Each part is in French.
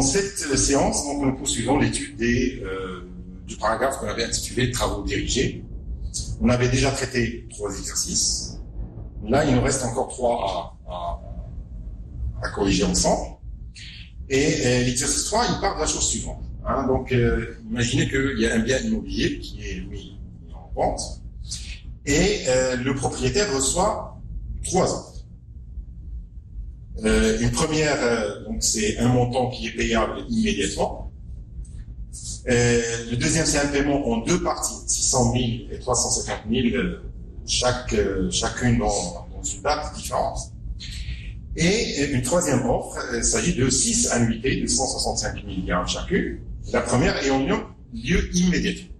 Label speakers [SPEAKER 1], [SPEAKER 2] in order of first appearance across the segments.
[SPEAKER 1] cette séance, donc, nous poursuivons l'étude du paragraphe qu'on avait intitulé « Travaux dirigés ». On avait déjà traité 3 exercices. Là, il nous reste encore 3 à corriger ensemble. Et l'exercice 3, il part de la chose suivante. Donc, imaginez qu'il y a un bien immobilier qui est mis en vente et le propriétaire reçoit 3 offres. Une première, donc c'est un montant qui est payable immédiatement. Le deuxième, c'est un paiement en 2 parties, 600 000 et 350 000, chacune dans une date différente. Et une troisième offre, il s'agit de 6 annuités de 165 000 $ chacune, la première ayant lieu immédiatement.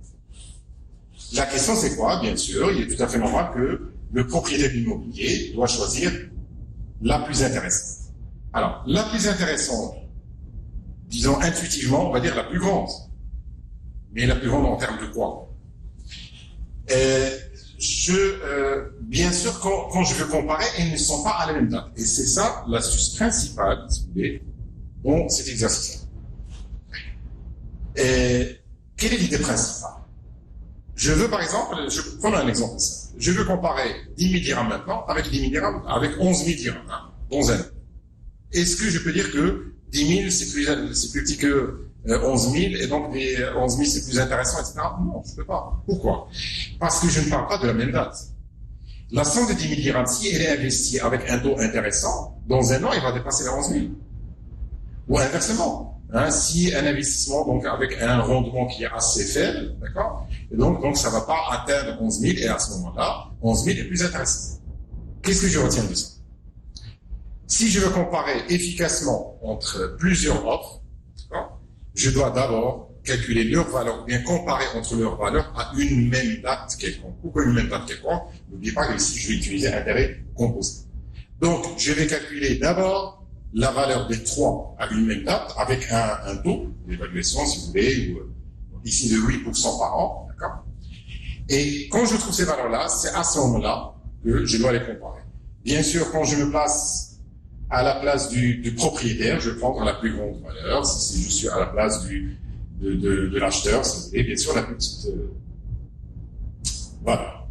[SPEAKER 1] La question, c'est quoi? Bien sûr, il est tout à fait normal que le propriétaire immobilier doit choisir la plus intéressante. Alors, la plus intéressante, disons intuitivement, on va dire la plus grande. Mais la plus grande en termes de quoi? Bien sûr, quand je veux comparer, elles ne sont pas à la même date. Et c'est ça l'astuce principale, si vous voulez, dans cet exercice. Quelle est l'idée principale? Je veux, par exemple, je prends un exemple simple. Je veux comparer 10 000 dirhams maintenant avec 10 000 dirhams avec 11 000 dirhams dans un an. Est-ce que je peux dire que 10 000 c'est plus petit que 11 000 et donc les 11 000 c'est plus intéressant, etc. Non, je peux pas. Pourquoi? Parce que je ne parle pas de la même date. La somme de 10 000 dirhams, si elle est investie avec un taux intéressant, dans un an, il va dépasser les 11 000. Ou inversement. Si un investissement, donc, avec un rendement qui est assez faible, d'accord? Et donc, ça va pas atteindre 11 000 et à ce moment-là, 11 000 est plus intéressant. Qu'est-ce que je retiens de ça? Si je veux comparer efficacement entre plusieurs offres, d'accord, je dois d'abord calculer leur valeur, bien comparer entre leurs valeurs à une même date quelconque. Pourquoi une même date quelconque? N'oubliez pas que ici, je vais utiliser intérêt composé. Donc, je vais calculer d'abord la valeur des 3 à une même date avec un taux d'évaluation, si vous voulez, ou ici de 8% par an, d'accord? Et quand je trouve ces valeurs-là, c'est à ce moment-là que je dois les comparer. Bien sûr, quand je me place à la place du propriétaire, je vais prendre la plus grande valeur. Si je suis à la place de l'acheteur, si vous voulez, bien sûr, la plus petite valeur.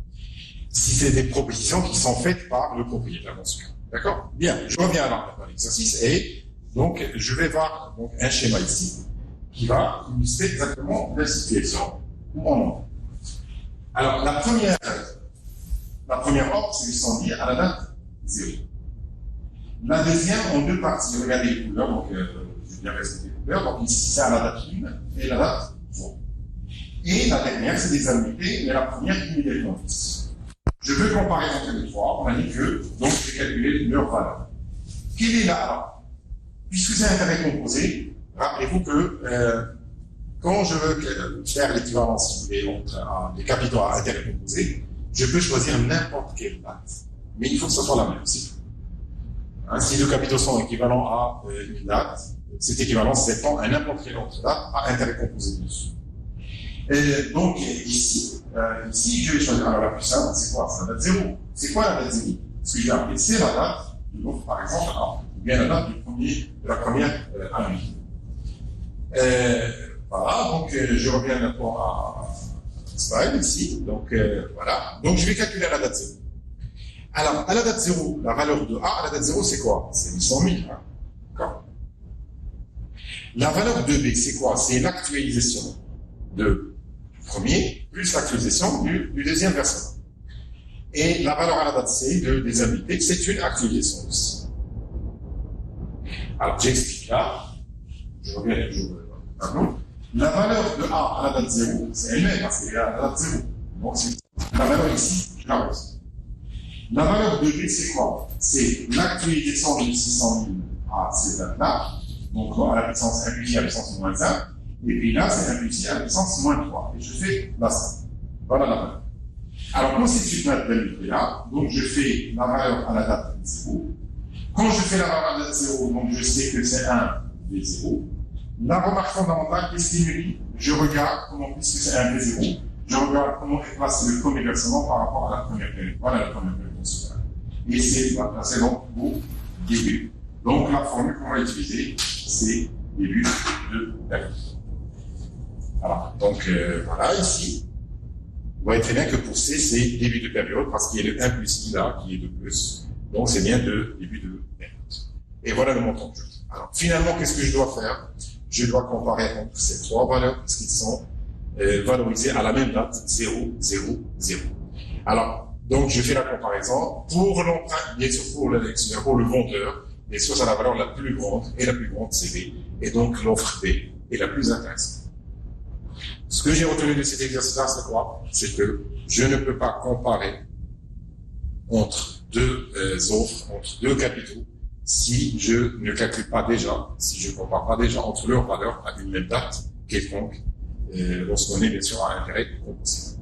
[SPEAKER 1] Si c'est des propositions qui sont faites par le propriétaire dans ce cas. D'accord? Bien, je reviens à l'exercice et donc je vais voir donc, un schéma ici qui va illustrer exactement la situation où on est. Alors, la première offre, c'est 800 000 à la date 0. La deuxième en 2 parties. Regardez les couleurs, donc je vais bien rester les couleurs. Donc ici, c'est à la date 1 et la date 0. Et la dernière, c'est des annuités, mais la première immédiatement. Je veux comparer entre les 3. On a dit que, donc, je vais calculer leur valeur. Quelle est là? Puisque c'est un intérêt composé, rappelez-vous que quand je veux faire l'équivalence, si vous voulez, entre des capitaux à intérêt composé, je peux choisir n'importe quelle date. Mais il faut que ce soit la même aussi. Si les capitaux sont équivalents à une date, cette équivalence s'étend à n'importe quelle autre date à intérêt composé dessus. Et donc ici, je vais choisir. Alors la plus simple, c'est quoi? C'est la date 0. C'est quoi la date 0? Ce que je vais appeler, c'est la date de l'autre, par exemple, ou bien la date de la première année. Voilà, donc je reviens maintenant à slide ici. Donc voilà. Donc je vais calculer la date 0. Alors, à la date 0, la valeur de A à la date 0, c'est quoi? C'est 800 000. D'accord? La valeur de B, c'est quoi? C'est l'actualisation du premier plus l'actualisation du deuxième versement. Et la valeur à la date C des annuités, c'est une actualisation aussi. Alors, j'explique là. Je reviens toujours maintenant. La valeur de A à la date 0, c'est elle-même, parce qu'elle est à la date 0. Donc, c'est la valeur ici, je la reste. La valeur de B, c'est quoi? C'est l'actualisation de 600 000 à ces dates-là. Donc, à la puissance 1 plus à la puissance moins 1. Et puis là, c'est 1 plus à la puissance moins 3. Et je fais la somme. Voilà la valeur. Alors, quand c'est une date d'annuité-là, donc je fais la valeur à la date 0. Quand je fais la valeur à la date 0, donc je sais que c'est 1 des 0. La remarque fondamentale, qu'est-ce qu'il me dit? Je regarde comment, puisque c'est 1 des 0, je regarde comment est placé le premier versement par rapport à la première période. Voilà la première période. Et c'est donc au début. Donc la formule qu'on va utiliser, c'est début de période. Voilà. Donc, voilà, ici, vous voyez très bien que pour C, c'est début de période, parce qu'il y a le 1 plus I là, qui est de plus. Donc, c'est bien de début de période. Et voilà le montant de jeu. Alors, finalement, qu'est-ce que je dois faire? Je dois comparer entre ces trois valeurs, parce qu'ils sont valorisés à la même date, 0, 0, 0. Alors, donc, je fais la comparaison. Pour l'emprunt, bien sûr, pour le vendeur, bien sûr, c'est la valeur la plus grande, et la plus grande, c'est B. Et donc, l'offre B est la plus intéressante. Ce que j'ai retenu de cet exercice-là, c'est quoi? C'est que je ne peux pas comparer entre deux offres, entre deux capitaux, si je ne calcule pas déjà, si je ne compare pas déjà entre leurs valeurs à une même date quelconque, lorsqu'on est bien sûr à intérêt composé.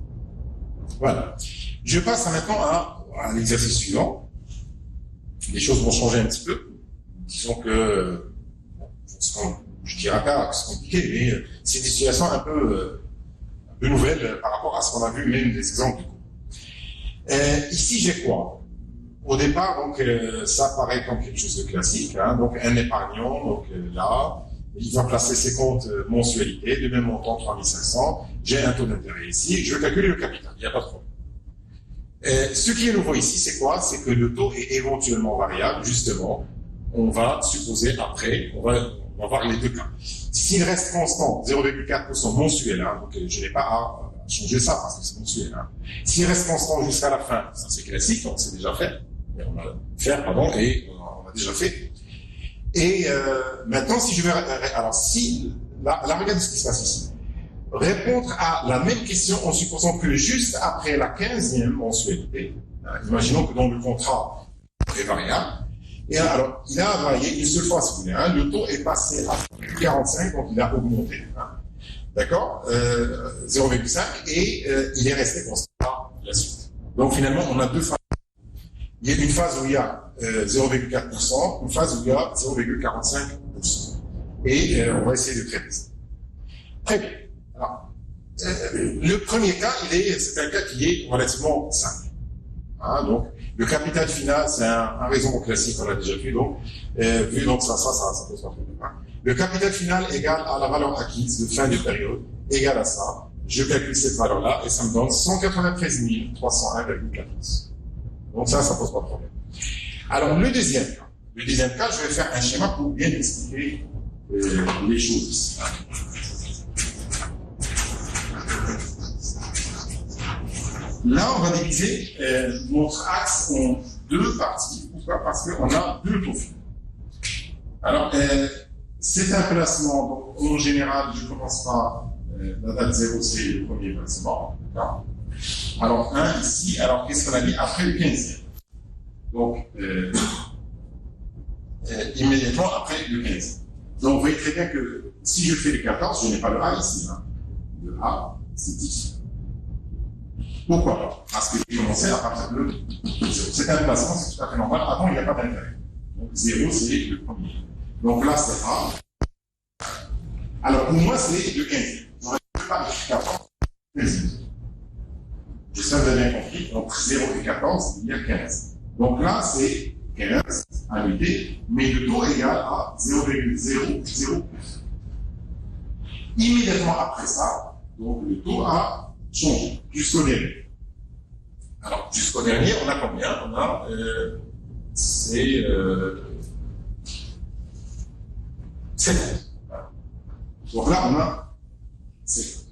[SPEAKER 1] Voilà. Je passe maintenant à l'exercice suivant. Les choses vont changer un petit peu. Disons que, je dirais pas que c'est compliqué, mais c'est des situations un peu nouvelles par rapport à ce qu'on a vu, même des exemples du coup. Ici, j'ai quoi? Au départ, donc, ça paraît comme quelque chose de classique, hein, donc un épargnant, donc là, il va placer ses comptes mensualité, de même montant 3500, j'ai un taux d'intérêt ici, je calcule le capital, il n'y a pas de problème. Ce qui est nouveau ici, c'est quoi? C'est que le taux est éventuellement variable, justement, on va supposer après, on va voir les deux cas. S'il reste constant, 0,4% mensuel, hein, donc je n'ai pas à changer ça parce que c'est mensuel. Hein. S'il reste constant jusqu'à la fin, ça c'est classique, donc c'est déjà fait. Et on a déjà fait. Et maintenant, si je vais, alors si, là, regardez ce qui se passe ici. Répondre à la même question en supposant que juste après la 15e mensualité, imaginons que dans le contrat est variable, et alors, il a varié une seule fois, si vous voulez, hein, le taux est passé à 45, donc il a augmenté, hein, d'accord, 0,5, et il est resté constant par la suite. Donc finalement, on a deux phases. Il y a une phase où il y a 0,4%, une phase où il y a 0,45%. Et on va essayer de traiter ça. Très bien. Alors, le premier cas, c'est un cas qui est relativement simple. Hein, donc, le capital final, c'est un raisonnement classique qu'on a déjà vu, donc, vu donc ça pose pas de problème. Hein. Le capital final égale à la valeur acquise de fin de période, égale à ça. Je calcule cette valeur-là et ça me donne 193 301,14. Donc ça pose pas de problème. Alors, le deuxième cas, je vais faire un schéma pour bien expliquer les choses. Là, on va diviser notre axe en deux parties. Pourquoi? Parce qu'on a deux taux finaux. Alors, c'est un placement, donc en général, je commence par la date 0, c'est le premier placement. Alors, 1 ici, alors qu'est-ce qu'on a dit après le 15e? Donc, immédiatement après le 15e. Donc, vous voyez très bien que si je fais le 14, je n'ai pas le A ici. Hein. Le A, c'est 10. Pourquoi pas? Parce que j'ai commencé à partir de 0. C'est un placement, c'est tout à fait normal. Avant, il n'y a pas d'intérêt. Donc 0, c'est le premier. Donc là, c'est A. Alors pour moi, c'est le 15. Je n'aurais pas écrit 14. J'espère que vous avez bien compris. Donc 0 et 14, il y a 15. Donc là, c'est 15 à l'unité, mais le taux égal à 0,00. Immédiatement après ça, donc le taux a changé jusqu'au dernier. Alors, jusqu'au dernier, on a combien? On a, c'est 7. Voilà. Donc là, on a 7.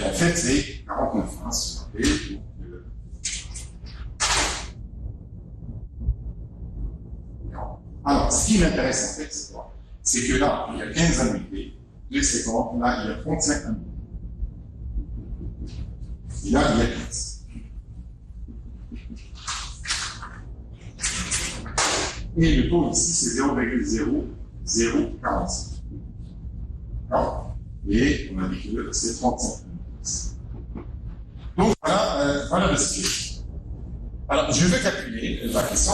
[SPEAKER 1] En fait, c'est 49. Hein, si vous rappelez. Alors, ce qui m'intéresse, en fait, c'est quoi? C'est que là, il y a 15 annuités, 2 secondes, là, il y a 35 annuités. Et là, il y a 15. Et le taux ici, c'est 0,0046. D'accord? Et on a dit que c'est 35. Donc voilà le sujet. Alors, je vais calculer, la question,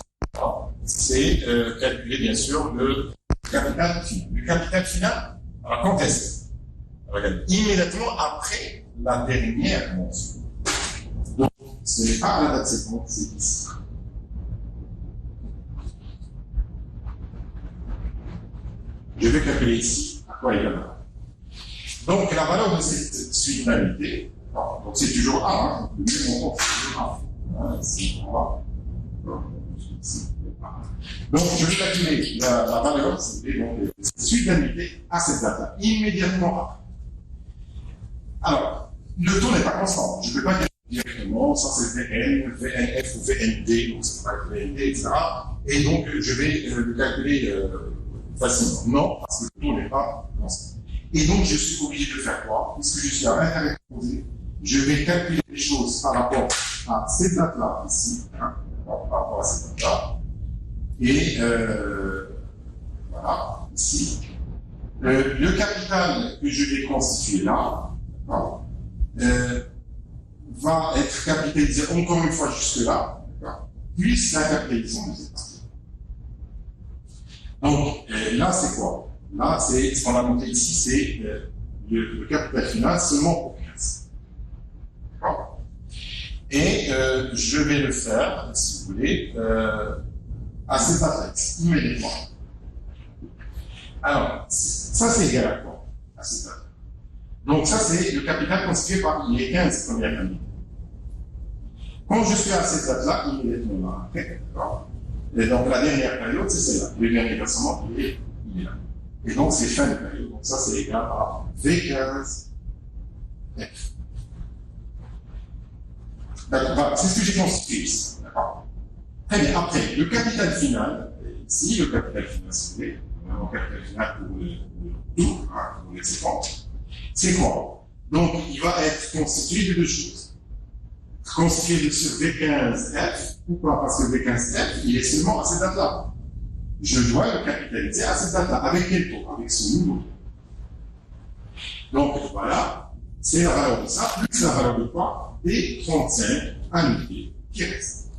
[SPEAKER 1] c'est calculer bien sûr le capital final. Le capital final, alors quand est-ce? Regardez, immédiatement après la dernière mention. Donc, ce n'est pas la date seconde, c'est ici. je vais calculer ici à quoi égale A. Donc, la valeur de cette suite d'annuité, donc c'est toujours A, hein, le même montant, c'est toujours A. Ici, on va. Donc, je vais calculer la valeur, c'est donc cette suite d'annuité à cette date-là, immédiatement après. Alors, le taux n'est pas constant. Je ne peux pas dire directement, ça c'est VN, VNF ou VND, donc c'est pas VND, etc. Et donc, je vais le calculer facilement. Non, parce que le taux n'est pas constant. Et donc, je suis obligé de faire quoi? Puisque je suis à l'intérieur composé, je vais calculer les choses par rapport à cette date-là, ici, hein, par rapport à cette date-là. Et voilà, ici. Le capital que je vais constituer là, va être capitalisé encore une fois jusque-là, plus la capitalisation de cette partie. Donc, là, c'est quoi? Là, c'est ce qu'on a monté ici, c'est le capital final seulement pour 15. D'accord? Et je vais le faire, si vous voulez, à cette adresse, immédiatement. Alors, ça, c'est égal à quoi? À cette adresse. Donc, ça, c'est le capital constitué par les 15 premières années. Quand je suis à cette date-là, immédiatement là, après, d'accord? Et donc, la dernière période, c'est celle-là. Le dernier versement, il est là. Et donc, c'est fin de période. Donc, ça, c'est égal à V15F. D'accord, voilà, c'est ce que j'ai constitué ici. D'accord? Très bien. Après, le capital final, ici, le capital final, si vous voulez, le capital final pour le tout, hein, pour les séquences, c'est quoi? Donc, il va être constitué de deux choses. Constitué de ce V15F. Pourquoi? Parce que V15F, il est seulement à cette date-là. Je dois le capitaliser à cette date-là. Avec quel taux? Avec ce nouveau taux. Donc, voilà. C'est la valeur de ça, plus la valeur de quoi? Des 35 annuités qui restent.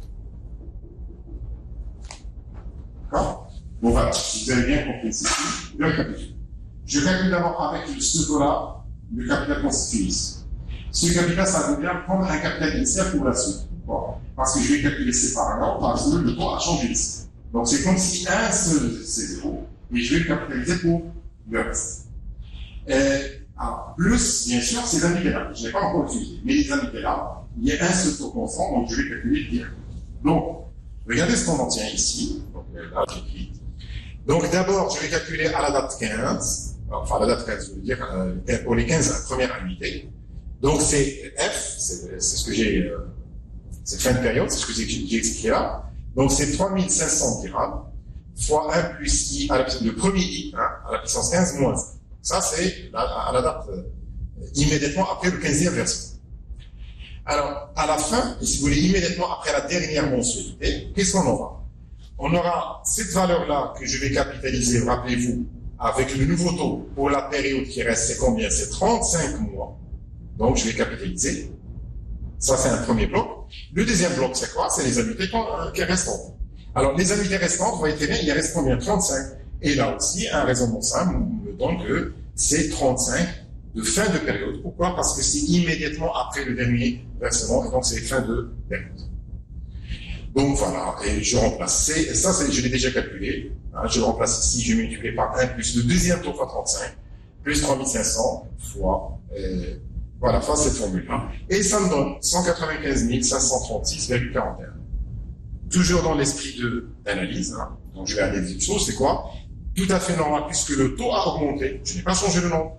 [SPEAKER 1] D'accord? Bon, voilà. Si vous avez bien compris ceci, je vais calculer. Je calcule d'abord avec ce taux-là, le capital constitué ici. Ce capital, ça devient prendre un capital initial pour la suite. Bon. Parce que je vais calculer séparément, parce que le taux a changé ici. Donc, c'est comme si un seul, c'est 0, et je vais le capitaliser pour le reste. Alors, plus, bien sûr, c'est l'annuité-là. Je n'ai pas encore utilisé. Mais les annuités-là, il y a un seul taux constant, donc je vais calculer direct. Donc, regardez ce qu'on en tient ici. Donc, là, j'écris. Donc, d'abord, je vais calculer à la date 15. Enfin, à la date 15, je veux dire, pour les 15 premières annuités. Donc, c'est F, c'est ce que j'ai, c'est fin de période, c'est ce que j'ai expliqué là. Donc, c'est 3500 dirhams, fois 1 plus I, le premier I, hein, à la puissance 15 moins 1. Ça, c'est à la date immédiatement après le 15e version. Alors, à la fin, et si vous voulez, immédiatement après la dernière mensualité, qu'est-ce qu'on aura? On aura cette valeur-là que je vais capitaliser, rappelez-vous, avec le nouveau taux pour la période qui reste, c'est combien? C'est 35 mois. Donc, je vais capitaliser. Ça, c'est un premier bloc. Le deuxième bloc, c'est quoi? C'est les annuités qui restantes. Alors, les annuités restantes, vous voyez très bien, il reste combien? 35. Et là aussi, un raisonnement simple me donne que c'est 35 de fin de période. Pourquoi? Parce que c'est immédiatement après le dernier versement, et donc c'est fin de période. Donc voilà, et je remplace. Ça, je l'ai déjà calculé. Hein, je le remplace ici, je multiplie par 1 plus le deuxième taux fois 35, plus 3500 fois... voilà, fois cette formule-là. Et ça me donne 195 536,41. Toujours dans l'esprit d'analyse, hein. Donc je vais analyser une chose, c'est quoi? Tout à fait normal, puisque le taux a augmenté. Je n'ai pas changé le nombre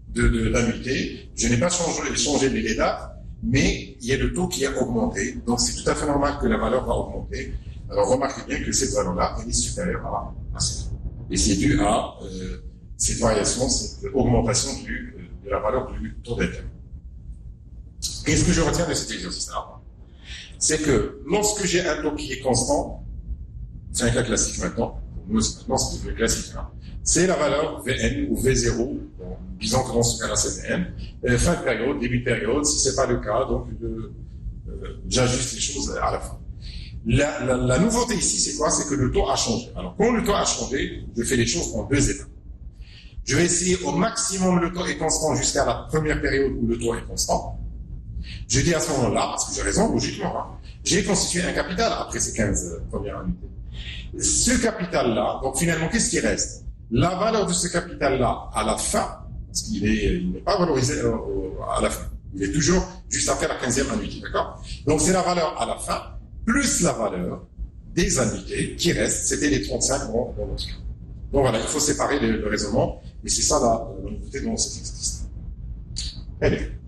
[SPEAKER 1] d'annuités, je n'ai pas changé les dates, mais il y a le taux qui a augmenté. Donc c'est tout à fait normal que la valeur va augmenter. Alors remarquez bien que cette valeur-là, elle est supérieure à cette. Et c'est dû à cette variation, cette augmentation de la valeur du taux d'intérêt. Qu'est-ce que je retiens de cet exercice-là? C'est que lorsque j'ai un taux qui est constant, c'est un cas classique maintenant, pour nous maintenant c'est devenu classique, hein. C'est la valeur Vn ou V0, bon, disons que dans ce cas-là c'est Vn, fin de période, début de période, si c'est pas le cas, donc j'ajuste les choses à la fin. La nouveauté ici, c'est quoi? C'est que le taux a changé. Alors quand le taux a changé, je fais les choses en deux étapes. Je vais essayer au maximum le taux est constant jusqu'à la première période où le taux est constant. Je dis à ce moment-là, parce que j'ai raison, logiquement, hein, j'ai constitué un capital après ces 15 premières annuités. Ce capital-là, donc finalement, qu'est-ce qui reste? La valeur de ce capital-là, à la fin, parce qu'il n'est pas valorisé à la fin. Il est toujours juste après la 15e annuité, d'accord? Donc c'est la valeur à la fin, plus la valeur des annuités qui restent, c'était les 35 dans notre cas. Donc voilà, il faut séparer le raisonnement, et c'est ça la nouveauté dans cet exercice. Allez.